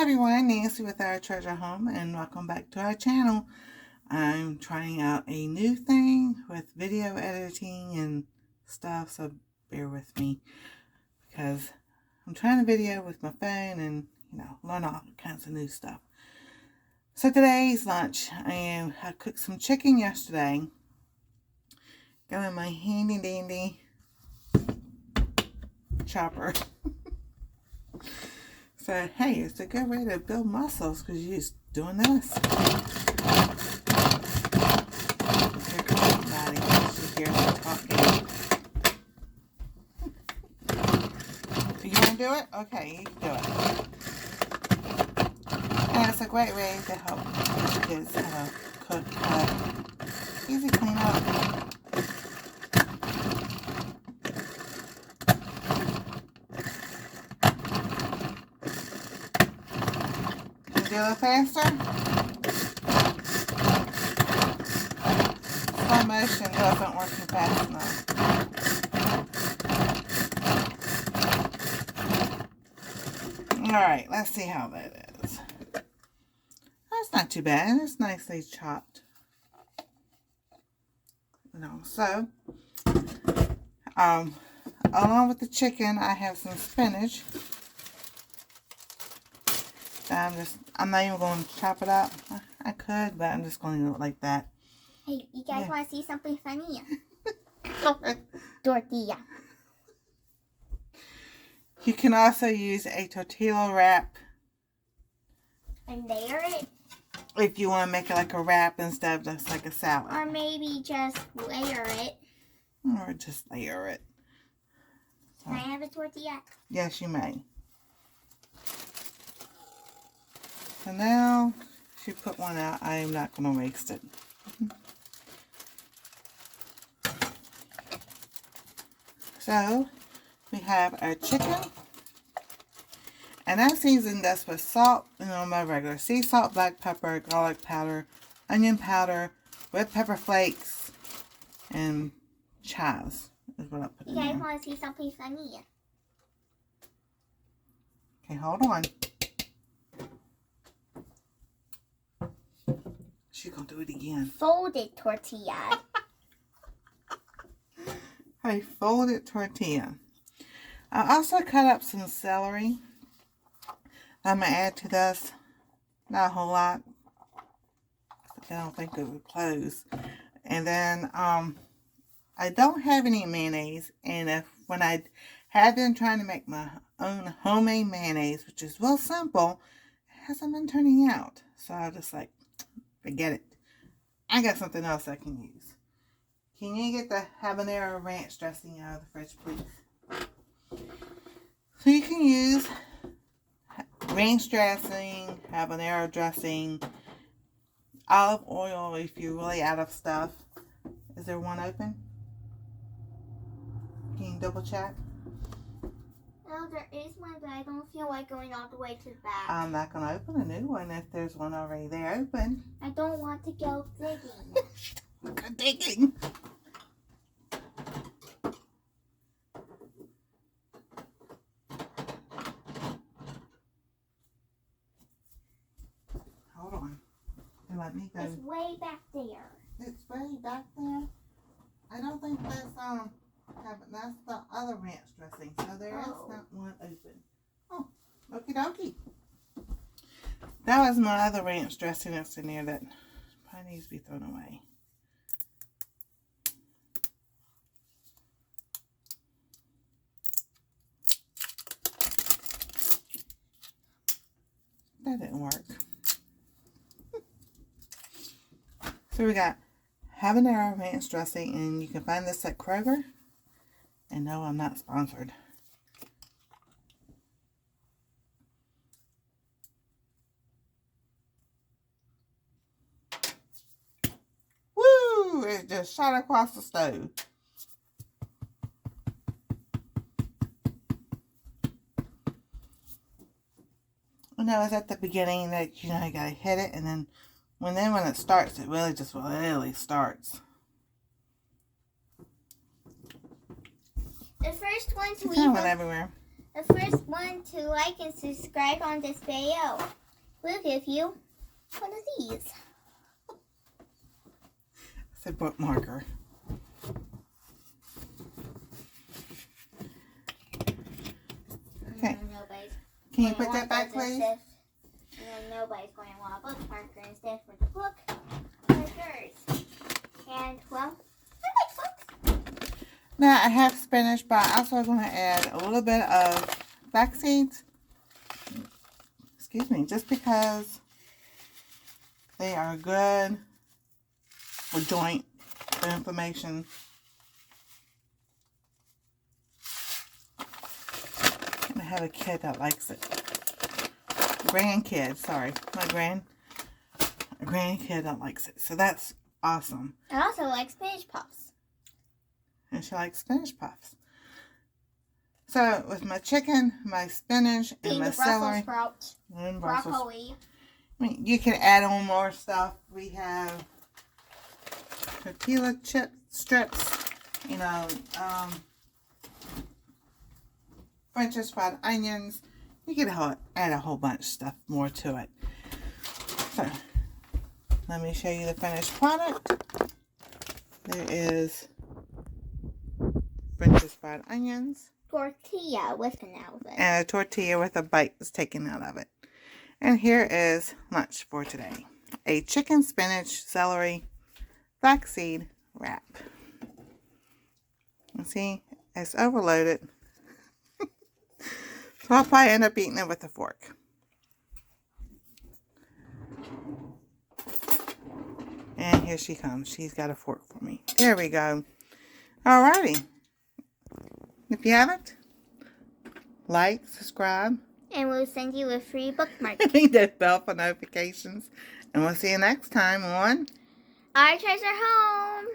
everyone, Nancy with our treasure home, and welcome back to our channel. I'm trying out a new thing with video editing and stuff, so bear with me because I'm trying to video with my phone and learn all kinds of new stuff. So today's lunch, I cooked some chicken yesterday. Got in my handy dandy chopper. So, hey, it's a good way to build muscles because you're just doing this. Here comes somebody. She hears me talking. You want to do it? Okay, you can do it. And it's a great way to help kids cook. Easy clean up. Do a little faster. Slow motion wasn't working fast enough. Alright, let's see how that is. That's not too bad. It's nicely chopped. So along with the chicken, I have some spinach. I'm not even going to chop it up. I could, but I'm just going to do it like that. Hey, you guys want to see something funny? Okay. Tortilla. You can also use a tortilla wrap. And layer it? If you want to make it like a wrap instead of just like a salad. Or maybe just layer it. Or just layer it. Can I have a tortilla? Yes, you may. So now, she put one out. I am not going to waste it. So, we have our chicken. And I seasoned this with salt, my regular sea salt, black pepper, garlic powder, onion powder, red pepper flakes, and chives is what I put in there. You guys want to see something funny? Okay, hold on. She's going to do it again. Folded tortilla. A folded tortilla. I also cut up some celery. I'm going to add to this. Not a whole lot. I don't think it would close. And then I don't have any mayonnaise. And when I had been trying to make my own homemade mayonnaise, which is real simple, it hasn't been turning out. So I just like, forget it. I got something else I can use. Can you get the habanero ranch dressing out of the fridge, please? So you can use ranch dressing, habanero dressing, olive oil if you're really out of stuff. Is there one open? Can you double check? No, there is one, but I don't feel like going all the way to the back. I'm not going to open a new one if there's one already there open. I don't want to go digging. Go digging. Hold on. Let me go. It's way back there. It's way back there. I don't think that's that's the other ranch dressing. So there is not one open. Oh, okie dokie. That was my other ranch dressing that's in there that probably needs to be thrown away. That didn't work. So we got habanero ranch dressing, and you can find this at Kroger. And no, I'm not sponsored. Woo! It just shot across the stove. I know it's at the beginning that you gotta hit it, and then when it starts, it really starts. The first one to It kind of went everywhere. the first one to like and subscribe on this video will give you one of these. It's a bookmarker. Okay. Can you put that back, please? And then nobody's going to want a bookmarker instead for the book like yours. And, well, I like books. Now I have spinach, but I'm also going to add a little bit of flax seeds. Excuse me, just because they are good for joint inflammation. I have a kid that likes it. Grandkid, sorry, my grandkid that likes it. So that's awesome. I also like spinach puffs. And she likes spinach puffs. So with my chicken, my spinach, and my celery, sprouts, and broccoli. I mean, you can add on more stuff. We have tortilla chip strips, you know, French fried onions. You can add a whole bunch of stuff more to it. So, let me show you the finished product. There is French fried onions. Tortilla with an out of it. And a tortilla with a bite that's taken out of it. And here is lunch for today. A chicken, spinach, celery, flaxseed wrap. And see, it's overloaded. So I'll probably end up eating it with a fork. And here she comes. She's got a fork for me. There we go. Alrighty. If you haven't, like, subscribe. And we'll send you a free bookmark. Ring that bell for notifications. And we'll see you next time on Our treasure home.